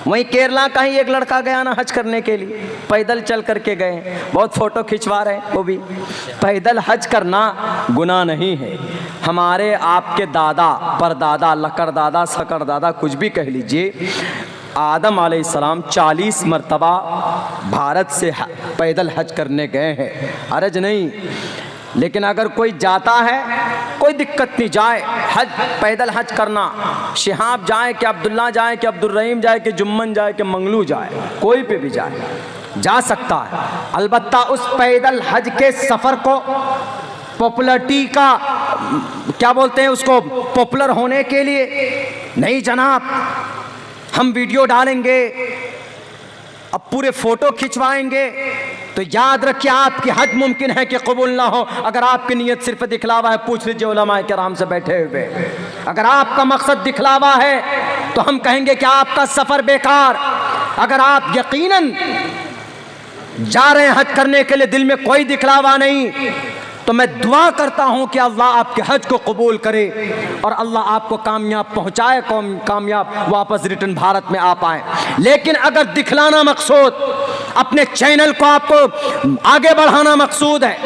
वहीं केरला का ही एक लड़का गया ना हज करने के लिए, पैदल चल करके गए, बहुत फोटो खिंचवा रहे हैं। वो भी पैदल हज करना गुनाह नहीं है। हमारे आपके दादा परदादा लकर दादा सकर दादा कुछ भी कह लीजिए, आदम अलैहिस्सलाम 40 मरतबा भारत से पैदल हज करने गए हैं, हरज नहीं। लेकिन अगर कोई जाता है कोई दिक्कत नहीं, जाए हज पैदल हज करना, शिहाब जाए कि अब्दुल्ला जाए कि अब्दुल रहीम जाए कि जुम्मन जाए कि मंगलू जाए, कोई पे भी जाए जा सकता है। अलबत्ता उस पैदल हज के सफ़र को पॉपुलरिटी का क्या बोलते हैं उसको, पॉपुलर होने के लिए नहीं जनाब। हम वीडियो डालेंगे, अब पूरे फोटो खिंचवाएंगे, तो याद रखिए आपकी हज मुमकिन है कि कबूल ना हो अगर आपकी नीयत सिर्फ दिखलावा है। पूछ लीजिए उलमाए किराम से बैठे हुए, अगर आपका मकसद दिखलावा है तो हम कहेंगे कि आपका सफ़र बेकार। अगर आप यकीनन जा रहे हैं हज करने के लिए, दिल में कोई दिखलावा नहीं, तो मैं दुआ करता हूं कि अल्लाह आपके हज को कबूल करे और अल्लाह आपको कामयाब पहुंचाए, कामयाब वापस रिटर्न भारत में आ पाए। लेकिन अगर दिखलाना मकसूद, अपने चैनल को आपको आगे बढ़ाना मकसूद है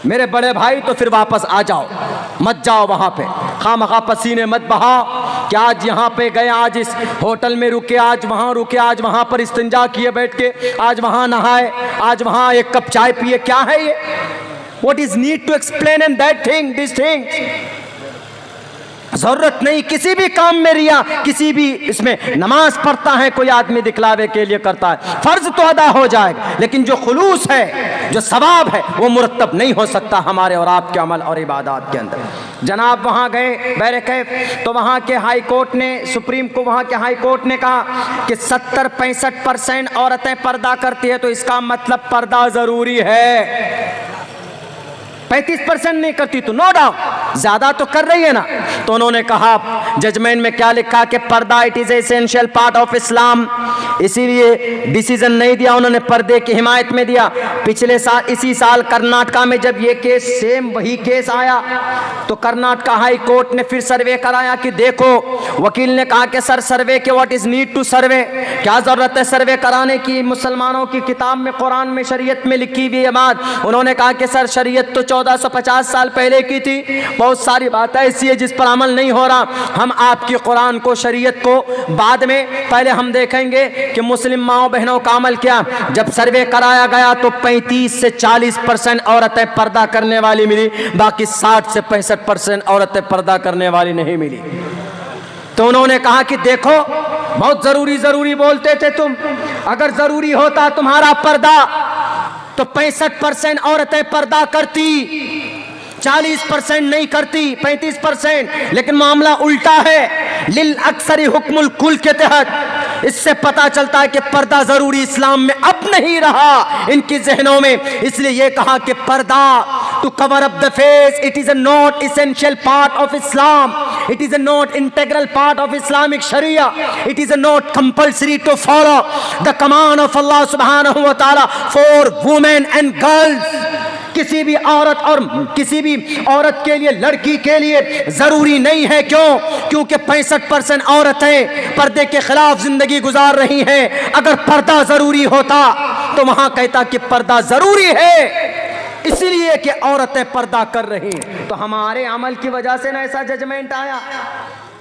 मेरे बड़े भाई, तो फिर वापस आ जाओ, मत जाओ वहाँ पे खामखा पसीने मत बहाओ कि आज यहाँ पे गए, आज इस होटल में रुके, आज वहाँ रुके, आज वहाँ पर इस्तिंजा किए बैठ के, आज वहाँ नहाए, आज वहाँ एक कप चाय पिए। क्या है ये? What is need to explain and that thing, this thing? जरूरत नहीं किसी भी काम में रिया, किसी भी इसमें नमाज पढ़ता है कोई आदमी दिखलावे के लिए करता है, फर्ज तो अदा हो जाएगा, लेकिन जो खुलूस है, जो सवाब है, वो मुरत्तब नहीं हो सकता हमारे और आपके अमल और इबादत के अंदर। जनाब वहाँ गए बैरकैफ, तो वहाँ के हाई कोर्ट ने, सुप्रीम को वहाँ के हाई कोर्ट ने कहा कि 70-65% औरतें पर्दा करती है, तो इसका मतलब पर्दा ज़रूरी है। 35% नहीं करती तो नो डाउट ज्यादा तो कर रही है ना। तो उन्होंने कहा जजमेंट में क्या लिखा कि पर्दा it is essential part of इस्लाम, इसीलिए डिसीजन नहीं दिया उन्होंने, पर्दे की हिमायत में दिया। पिछले साल इसी साल कर्नाटका में जब ये केस, सेम वही केस आया, तो कर्नाटका हाई कोर्ट ने फिर सर्वे कराया कि देखो, वकील ने कहा कि सर सर्वे के व्हाट इज नीड टू सर्वे, क्या जरूरत है सर्वे कराने की, मुसलमानों की किताब में कुरान में शरीयत में लिखी हुई है बात। उन्होंने कहा कि सर शरीयत तो 1450 साल पहले की थी, बहुत सारी बातें ऐसी है जिस पर अमल नहीं हो रहा, हम आपकी कुरान को शरीयत को बाद में, पहले हम देखेंगे कि मुस्लिम माओ बहनों का अमल क्या। जब सर्वे कराया गया तो 35 से 40% औरतें पर्दा करने वाली मिली, बाकी 60 से 65% औरतें पर्दा करने वाली नहीं मिली। तो उन्होंने कहा कि देखो बहुत जरूरी बोलते थे तुम, अगर जरूरी होता तुम्हारा पर्दा तो 65% औरतें पर्दा करती, 40% नहीं करती, 35%। लेकिन मामला उल्टा है, लिल अक्सरी हुक्मुल कुल के तहत। इससे पता चलता है कि पर्दा जरूरी इस्लाम में अब नहीं रहा इनकी जहनों में। इसलिए यह कहा कि purdah to cover up the face, it is a not essential part of Islam, it is a not integral part of Islamic sharia, it is a not compulsory to follow the command of Allah सुब्हानहू व तआला for women and girls. किसी भी औरत और किसी भी औरत के लिए, लड़की के लिए जरूरी नहीं है। क्यों? क्योंकि 65% औरतें पर्दे के खिलाफ जिंदगी गुजार रही हैं। अगर पर्दा जरूरी होता तो वहां कहता कि पर्दा जरूरी है इसलिए कि औरतें पर्दा कर रही हैं। तो हमारे अमल की वजह से ना ऐसा जजमेंट आया,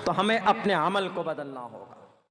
तो हमें अपने अमल को बदलना होगा।